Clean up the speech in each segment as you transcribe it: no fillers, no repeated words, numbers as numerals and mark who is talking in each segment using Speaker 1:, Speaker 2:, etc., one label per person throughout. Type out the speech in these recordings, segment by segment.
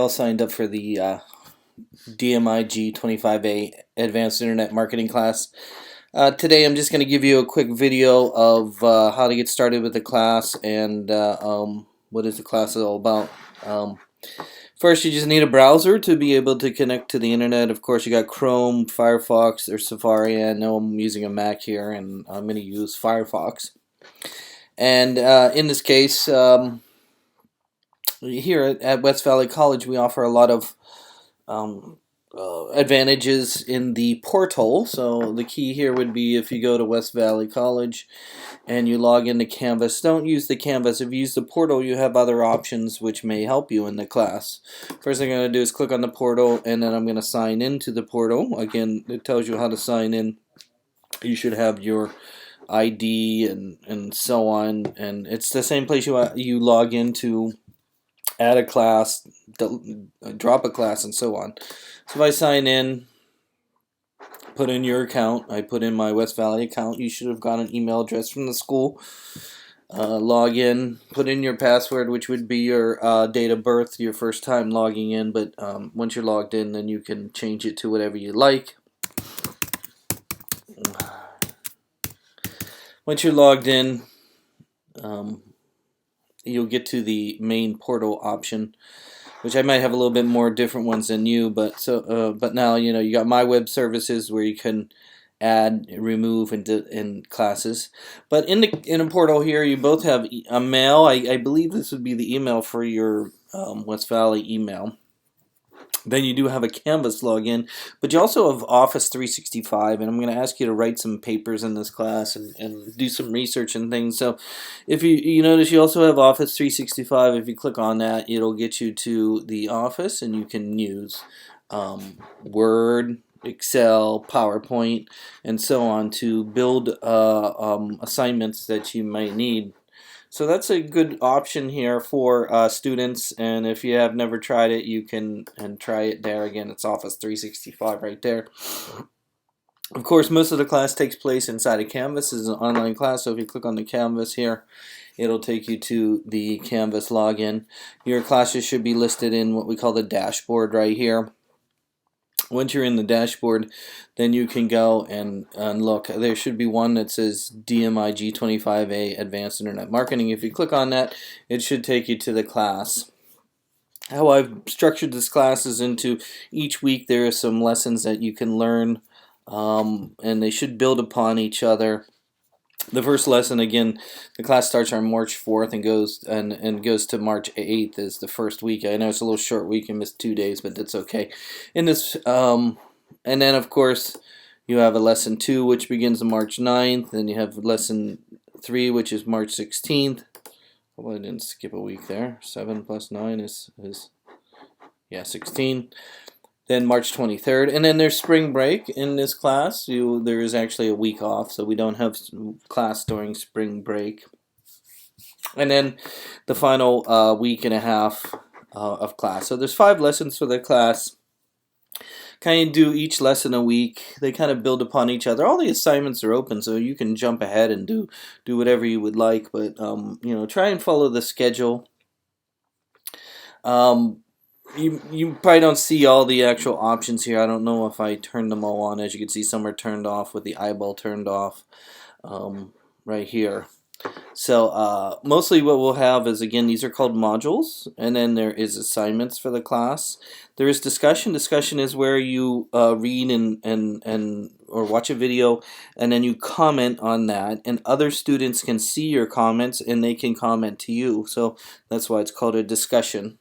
Speaker 1: all signed up for the DMIG 25A Advanced Internet Marketing class. Today I'm just going to give you a quick video of how to get started with the class and what is the class all about. First, you just need a browser to be able to connect to the internet. Of course, you got Chrome, Firefox, or Safari. I know I'm using a Mac here, and I'm going to use Firefox. And in this case, here at West Valley College, we offer a lot of advantages in the portal. So the key here would be if you go to West Valley College and you log into Canvas, don't use the Canvas. If you use the portal, you have other options which may help you in the class. First thing I'm going to do is click on the portal, and then I'm going to sign into the portal. Again, it tells you how to sign in. You should have your ID and so on, and it's the same place you log into add a class, drop a class, and so on. So if I sign in, put in your account, I put in my West Valley account, you should have got an email address from the school. Log in, put in your password, which would be your date of birth, your first time logging in, but once you're logged in, then you can change it to whatever you like. Once you're logged in, you'll get to the main portal option, which I might have a little bit more different ones than you, but now you got my web services where you can add, remove, and classes. But in a portal here, you both have a mail. I believe this would be the email for your West Valley email. Then you do have a Canvas login, but you also have Office 365, and I'm going to ask you to write some papers in this class and do some research and things. So if you notice, you also have Office 365. If you click on that, it'll get you to the Office, and you can use Word, Excel, PowerPoint, and so on to build assignments that you might need. So that's a good option here for students, and if you have never tried it, you can try it there. Again, it's Office 365 right there. Of course, most of the class takes place inside of Canvas. This is an online class, so if you click on the Canvas here, it'll take you to the Canvas login. Your classes should be listed in what we call the dashboard right here. Once you're in the dashboard, then you can go and look. There should be one that says DMIG 25A Advanced Internet Marketing. If you click on that, it should take you to the class. How I've structured this class is into each week there are some lessons that you can learn, and they should build upon each other. The first lesson, again, the class starts on March 4th and goes to March 8th is the first week. I know it's a little short week and missed 2 days, but that's okay. In this, and then of course you have a lesson 2, which begins on March 9th. Then you have lesson 3, which is March 16th. Oh, I didn't skip a week there. 7 plus 9 is 16. Then March 23rd, and then there's spring break in this class. There is actually a week off, so we don't have class during spring break. And then the final week and a half of class. So there's 5 lessons for the class. Kind of do each lesson a week. They kind of build upon each other. All the assignments are open, so you can jump ahead and do whatever you would like. But try and follow the schedule. You probably don't see all the actual options here. I don't know if I turned them all on. As you can see, some are turned off with the eyeball turned off right here. So mostly what we'll have is, again, these are called modules, and then there is assignments for the class. There is discussion. Discussion is where you read or watch a video, and then you comment on that, and other students can see your comments, and they can comment to you. So that's why it's called a discussion.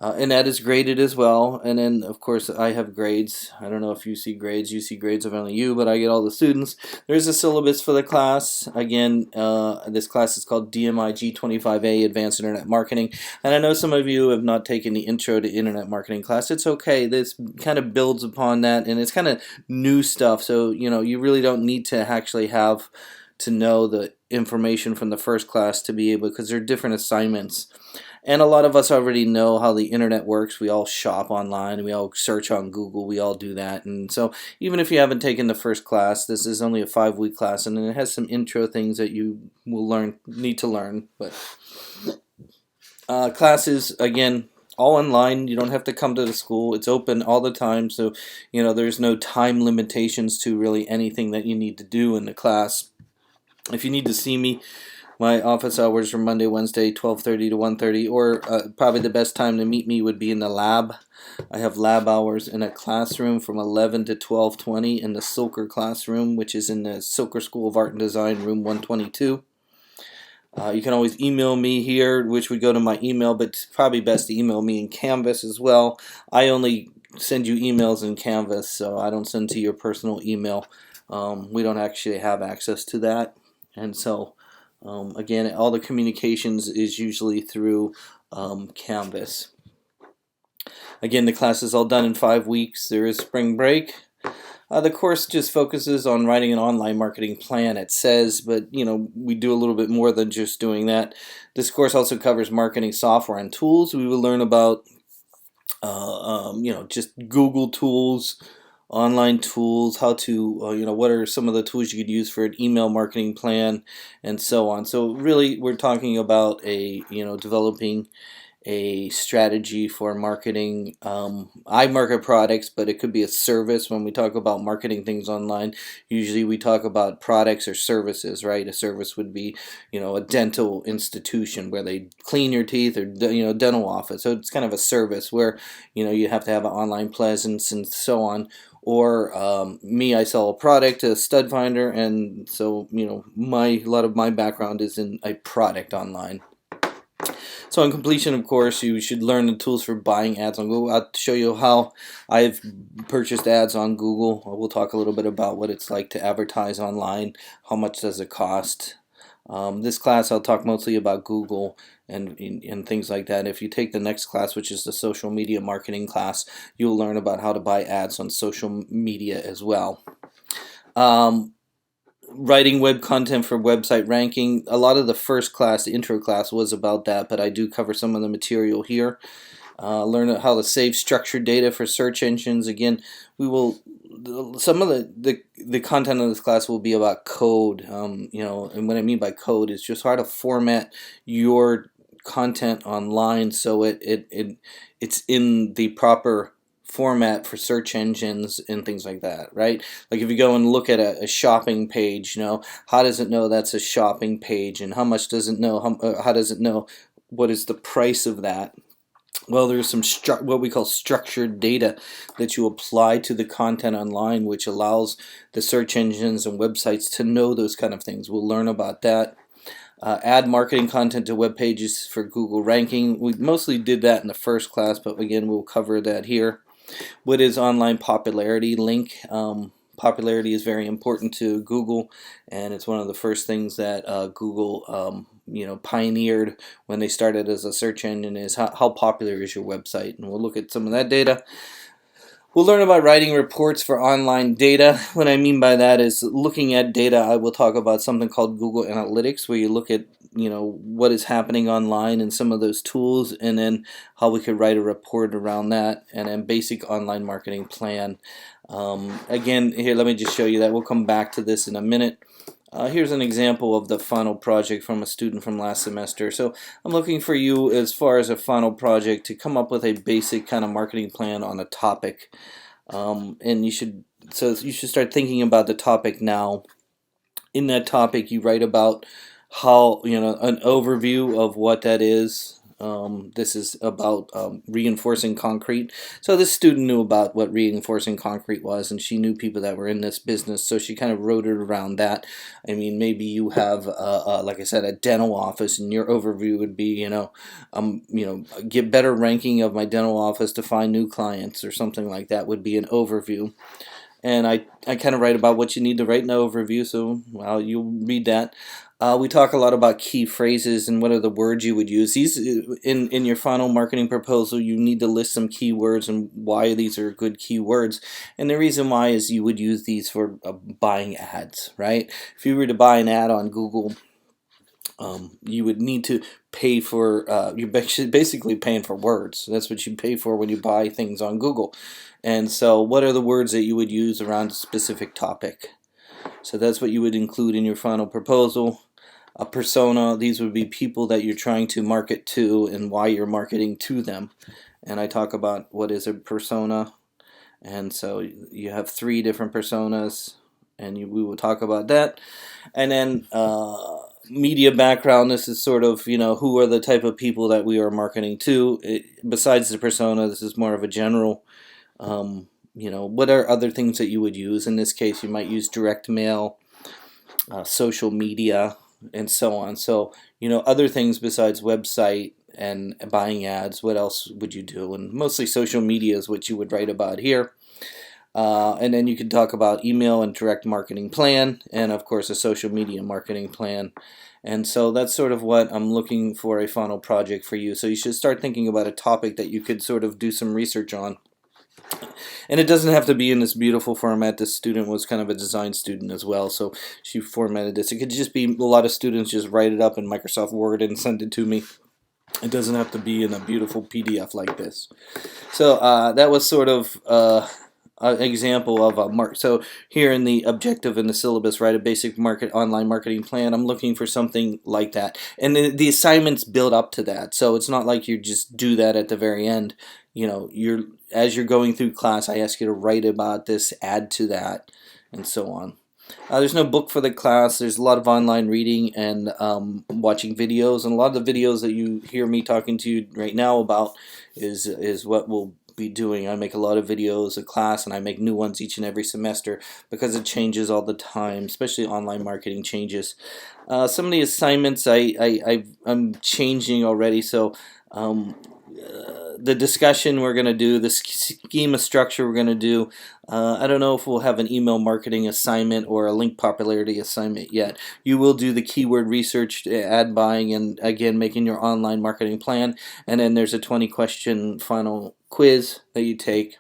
Speaker 1: And that is graded as well. And then, of course, I have grades. I don't know if you see grades. You see grades of only you, but I get all the students. There's a syllabus for the class. Again, this class is called DMIG 25A Advanced Internet Marketing. And I know some of you have not taken the Intro to Internet Marketing class. It's okay. This kind of builds upon that, and it's kind of new stuff. So, you really don't need to actually have to know the information from the first class to be able, because they're different assignments. And a lot of us already know how the internet works. We all shop online. We all search on Google. We all do that. And so even if you haven't taken the first class, this is only a 5-week class, and it has some intro things that you will need to learn. But classes, again, all online. You don't have to come to the school. It's open all the time, so there's no time limitations to really anything that you need to do in the class. If you need to see me, my office hours are Monday, Wednesday, 12:30 to 1:30, or probably the best time to meet me would be in the lab. I have lab hours in a classroom from 11 to 12:20 in the Silker classroom, which is in the Silker School of Art and Design, room 122. You can always email me here, which would go to my email, but it's probably best to email me in Canvas as well. I only send you emails in Canvas, so I don't send to your personal email. We don't actually have access to that, and so again, all the communications is usually through Canvas. Again, the class is all done in 5 weeks. There is spring break. The course just focuses on writing an online marketing plan, it says, but we do a little bit more than just doing that. This course also covers marketing software and tools. We will learn about just Google tools, online tools, how to what are some of the tools you could use for an email marketing plan, and so on. So really, we're talking about developing a strategy for marketing. I market products, but it could be a service. When we talk about marketing things online, usually we talk about products or services, right? A service would be, a dental institution where they clean your teeth, or dental office. So it's kind of a service where you have to have an online presence and so on. Or me, I sell a product, a stud finder, and so a lot of my background is in a product online. So on completion, of course, you should learn the tools for buying ads on Google. I'll show you how I've purchased ads on Google. We'll talk a little bit about what it's like to advertise online, how much does it cost. This class I'll talk mostly about Google and things like that. If you take the next class, which is the social media marketing class, you'll learn about how to buy ads on social media as well. Writing web content for website ranking. A lot of the first class, the intro class, was about that, but I do cover some of the material here. Learn how to save structured data for search engines. Again, we will. Some of the content of this class will be about code. And what I mean by code is just how to format your content online so it's in the proper format for search engines and things like that, right? Like if you go and look at a shopping page, how does it know that's a shopping page, and how much does it know? How does it know what is the price of that? Well, there's some what we call structured data that you apply to the content online, which allows the search engines and websites to know those kind of things. We'll learn about that. Add marketing content to web pages for Google ranking. We mostly did that in the first class, but again, we'll cover that here. What is online popularity link? Popularity is very important to Google, and it's one of the first things that Google pioneered when they started as a search engine, is how popular is your website, and we'll look at some of that data. We'll learn about writing reports for online data. What I mean by that is looking at data. I will talk about something called Google Analytics, where you look at what is happening online and some of those tools, and then how we could write a report around that, and then basic online marketing plan. Again, here, let me just show you that. We'll come back to this in a minute. Here's an example of the final project from a student from last semester. So I'm looking for you, as far as a final project, to come up with a basic kind of marketing plan on a topic. And you should start thinking about the topic now. In that topic, you write about how, an overview of what that is. This is about reinforcing concrete. So this student knew about what reinforcing concrete was, and she knew people that were in this business, so she kind of wrote it around that. I mean, maybe you have, like I said, a dental office, and your overview would be, get better ranking of my dental office to find new clients, or something like that would be an overview. And I kind of write about what you need to write in the overview, so you'll read that. We talk a lot about key phrases and what are the words you would use. These in your final marketing proposal, you need to list some keywords and why these are good keywords. And the reason why is you would use these for buying ads, right? If you were to buy an ad on Google, you would need to pay for, you're basically paying for words. That's what you pay for when you buy things on Google. And so what are the words that you would use around a specific topic? So that's what you would include in your final proposal. A persona, these would be people that you're trying to market to and why you're marketing to them. And I talk about what is a persona. And so you have 3 different personas, and we will talk about that. And then media background, this is sort of, who are the type of people that we are marketing to. Besides the persona, this is more of a general, what are other things that you would use? In this case, you might use direct mail, social media, and so on. So, other things besides website and buying ads, what else would you do? And mostly social media is what you would write about here. And then you can talk about email and direct marketing plan, and of course a social media marketing plan. And so that's sort of what I'm looking for a final project for you. So you should start thinking about a topic that you could sort of do some research on. And it doesn't have to be in this beautiful format. This student was kind of a design student as well, so she formatted this. It could just be a lot of students just write it up in Microsoft Word and send it to me. It doesn't have to be in a beautiful PDF like this. So that was sort of an example of a mark. So here in the objective in the syllabus, write a basic online marketing plan. I'm looking for something like that, and the assignments build up to that. So it's not like you just do that at the very end. As you're going through class, I ask you to write about this, add to that, and so on. There's no book for the class. There's a lot of online reading and watching videos, and a lot of the videos that you hear me talking to you right now about is what we'll be doing. I make a lot of videos of class, and I make new ones each and every semester because it changes all the time, especially online marketing changes. Some of the assignments I'm changing already, so the discussion we're going to do, the schema structure we're going to do, I don't know if we'll have an email marketing assignment or a link popularity assignment yet. You will do the keyword research, ad buying, and again making your online marketing plan, and then there's a 20-question final quiz that you take.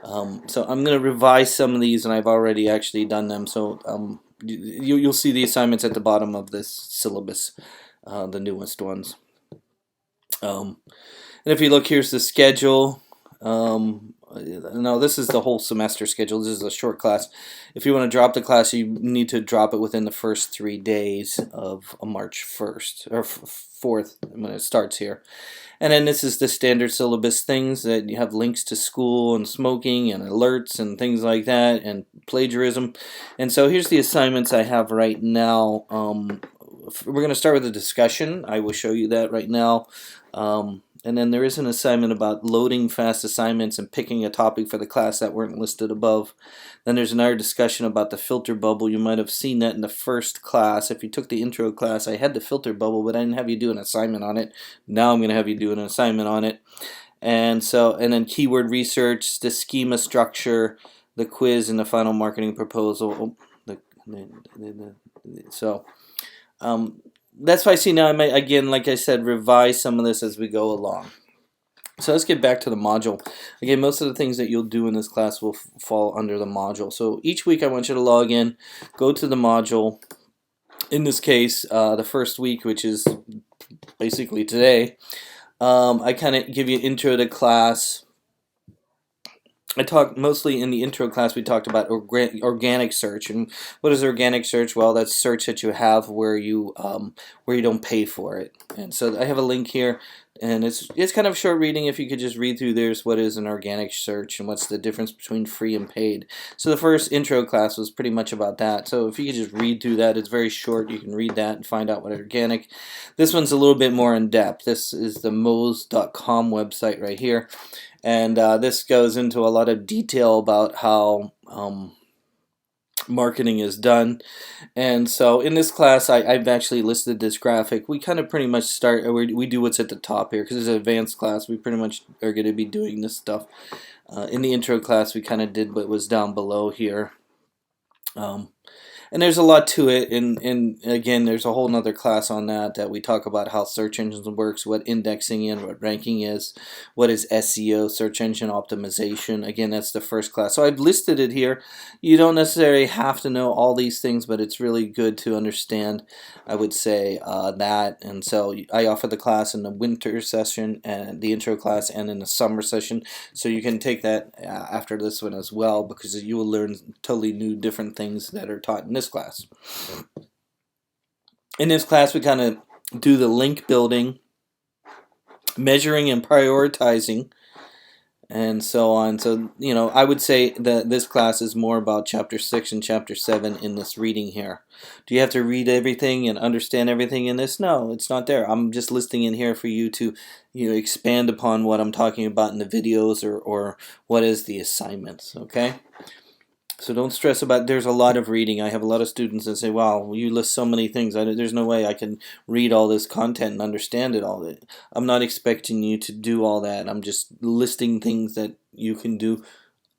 Speaker 1: So I'm going to revise some of these, and I've already actually done them, so you'll see the assignments at the bottom of this syllabus, the newest ones. And if you look, here's the schedule. No, this is the whole semester schedule. This is a short class. If you want to drop the class, you need to drop it within the first 3 days of March 1st or 4th when it starts here. And then this is the standard syllabus things that you have links to school and smoking and alerts and things like that and plagiarism. And so here's the assignments I have right now. We're going to start with a discussion. I will show you that right now. And then there is an assignment about loading fast assignments and picking a topic for the class that weren't listed above. Then there's another discussion about the filter bubble. You might have seen that in the first class. If you took the intro class, I had the filter bubble, but I didn't have you do an assignment on it. Now I'm going to have you do an assignment on it. And then keyword research, the schema structure, the quiz, and the final marketing proposal. That's why I see now I might, again, like I said, revise some of this as we go along. So let's get back to the module. Again, most of the things that you'll do in this class will fall under the module. So each week I want you to log in, go to the module. In this case, the first week, which is basically today, I kind of give you an intro to class. I talked mostly in the intro class. We talked about organic search, and what is organic search? Well, that's search that you have where you don't pay for it. And so I have a link here, and it's kind of short reading. If you could just read through, there's what is an organic search and what's the difference between free and paid. So the first intro class was pretty much about that. So if you could just read through that, it's very short. You can read that and find out what organic. This one's a little bit more in depth. This is the Moz.com website right here. And this goes into a lot of detail about how marketing is done. And so in this class, I've actually listed this graphic. We kind of pretty much start, we do what's at the top here because it's an advanced class. We pretty much are going to be doing this stuff. In the intro class, we kind of did what was down below here. And there's a lot to it, and again, there's a whole nother class on that we talk about how search engines works, what indexing and what ranking is, what is SEO, search engine optimization. Again, that's the first class. So I've listed it here. You don't necessarily have to know all these things, but it's really good to understand, I would say, that. And so I offer the class in the winter session and the intro class and in the summer session. So you can take that after this one as well, because you will learn totally new different things that are taught in this class. In this class, we kind of do the link building, measuring and prioritizing, and so on. So, I would say that this class is more about chapter 6 and chapter 7 in this reading here. Do you have to read everything and understand everything in this? No, it's not there. I'm just listing in here for you to expand upon what I'm talking about in the videos, or what is the assignments, okay? So don't stress about. There's a lot of reading. I have a lot of students that say, "Wow, you list so many things. There's no way I can read all this content and understand it all." I'm not expecting you to do all that. I'm just listing things that you can do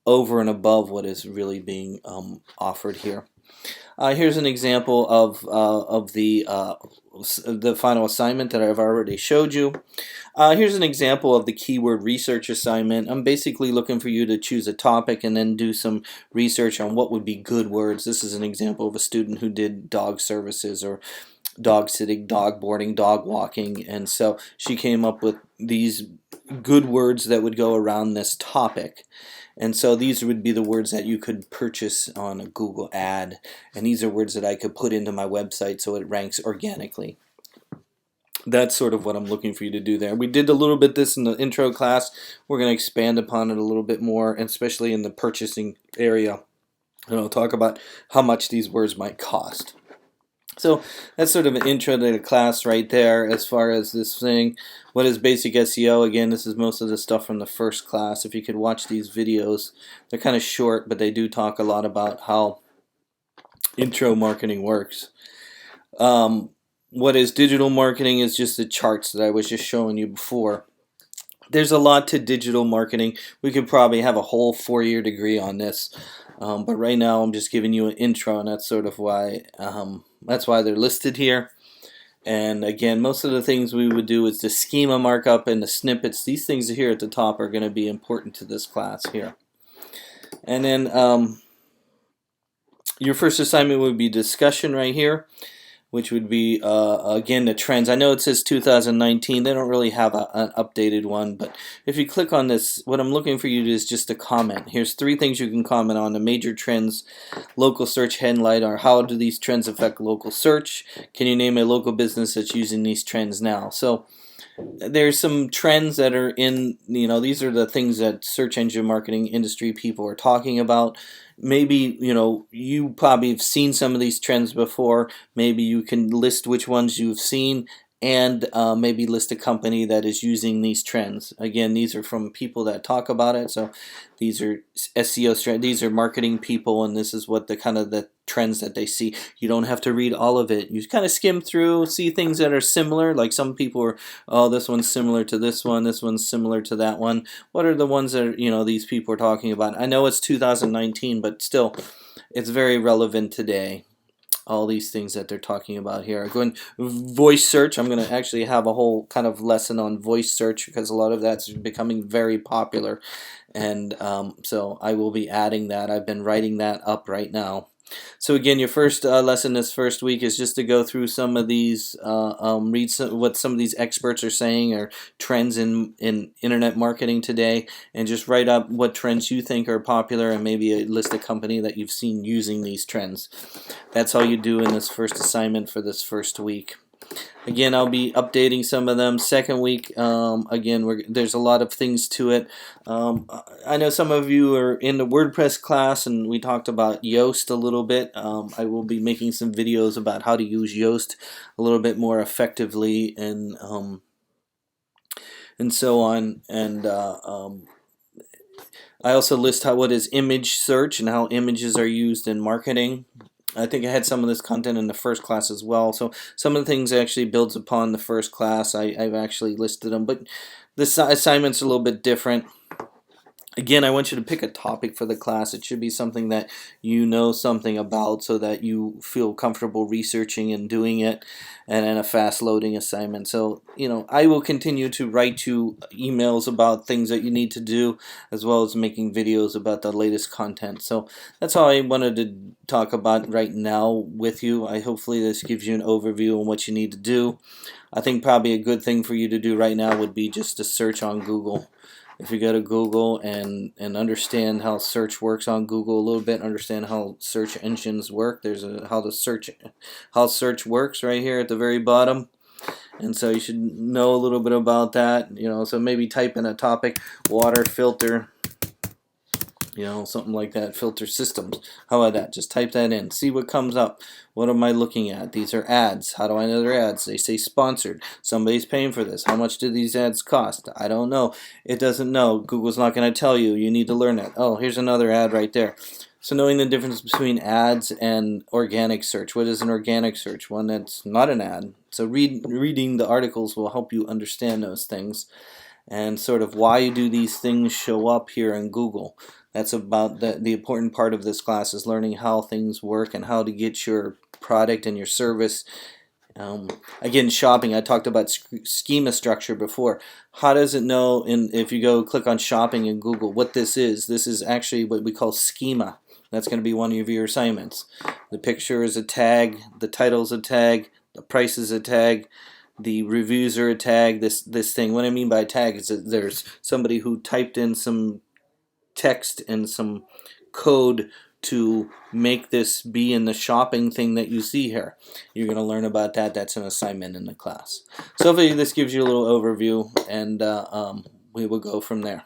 Speaker 1: over and above what is really being offered here. Here's an example of the final assignment that I've already showed you. Here's an example of the keyword research assignment. I'm basically looking for you to choose a topic and then do some research on what would be good words. This is an example of a student who did dog services, or dog sitting, dog boarding, dog walking, and so she came up with these good words that would go around this topic. And so these would be the words that you could purchase on a Google ad, and these are words that I could put into my website so it ranks organically. That's sort of what I'm looking for you to do there. We did a little bit this in the intro class. We're going to expand upon it a little bit more, especially in the purchasing area. And I'll talk about how much these words might cost. So that's sort of an intro to the class right there as far as this thing. What is basic SEO? Again, this is most of the stuff from the first class. If you could watch these videos, they're kind of short, but they do talk a lot about how intro marketing works. What is digital marketing is just the charts that I was just showing you before. There's a lot to digital marketing. We could probably have a whole 4-year degree on this, but right now I'm just giving you an intro, and that's sort of why they're listed here. And again, most of the things we would do is the schema markup and the snippets. These things here at the top are going to be important to this class here. And then your first assignment would be discussion right here, which would be, again, the trends. I know it says 2019. They don't really have an updated one, but if you click on this, what I'm looking for you to do is just a comment. Here's 3 things you can comment on: the major trends, local search headline, or how do these trends affect local search? Can you name a local business that's using these trends now? So there's some trends that are in, these are the things that search engine marketing industry people are talking about. Maybe, you probably have seen some of these trends before. Maybe you can list which ones you've seen, and maybe list a company that is using these trends. Again, these are from people that talk about it. So these are SEO, these are marketing people, and this is what the kind of the trends that they see. You don't have to read all of it. You kind of skim through, see things that are similar. Like some people are, oh, this one's similar to this one's similar to that one. What are the ones that these people are talking about? I know it's 2019, but still, it's very relevant today. All these things that they're talking about here. Going voice search. I'm going to actually have a whole kind of lesson on voice search, because a lot of that's becoming very popular, and so I will be adding that. I've been writing that up right now. So again, your first lesson this first week is just to go through some of these, read what some of these experts are saying, or trends in internet marketing today, and just write up what trends you think are popular, and maybe list a company that you've seen using these trends. That's all you do in this first assignment for this first week. Again, I'll be updating some of them. Second week, again, there's a lot of things to it. I know some of you are in the WordPress class, and we talked about Yoast a little bit. I will be making some videos about how to use Yoast a little bit more effectively, and so on. And I also list what is image search and how images are used in marketing. I think I had some of this content in the first class as well. So some of the things actually builds upon the first class. I've actually listed them, but the assignment's a little bit different. Again, I want you to pick a topic for the class. It should be something that you know something about, so that you feel comfortable researching and doing it, and then a fast loading assignment. So, I will continue to write you emails about things that you need to do, as well as making videos about the latest content. So that's all I wanted to talk about right now with you. Hopefully this gives you an overview on what you need to do. I think probably a good thing for you to do right now would be just to search on Google.
Speaker 2: if you go to Google and understand how search works on Google a little bit, understand how search engines work. There's a how search works right here at the very bottom. And so you should know a little bit about that. So maybe type in a topic, water filter, something like that, filter systems. How about that? Just type that in, see what comes up. What am I looking at? These are ads. How do I know they're ads? They say sponsored. Somebody's paying for this. How much do these ads cost? I don't know. It doesn't know. Google's not going to tell you. You need to learn it. Oh, here's another ad right there. So knowing the difference between ads and organic search. What is an organic search? One that's not an ad. So reading the articles will help you understand those things, and sort of why do these things show up here in Google. That's about the important part of this class, is learning how things work and how to get your product and your service. Again, shopping, I talked about schema structure before. How does it know, if you go click on shopping in Google, what this is? This is actually what we call schema. That's going to be one of your assignments. The picture is a tag, the title is a tag, the price is a tag, the reviews are a tag. This thing. What I mean by tag is that there's somebody who typed in some text and some code to make this be in the shopping thing that you see here. You're going to learn about that. That's an assignment in the class. So hopefully this gives you a little overview, and we will go from there.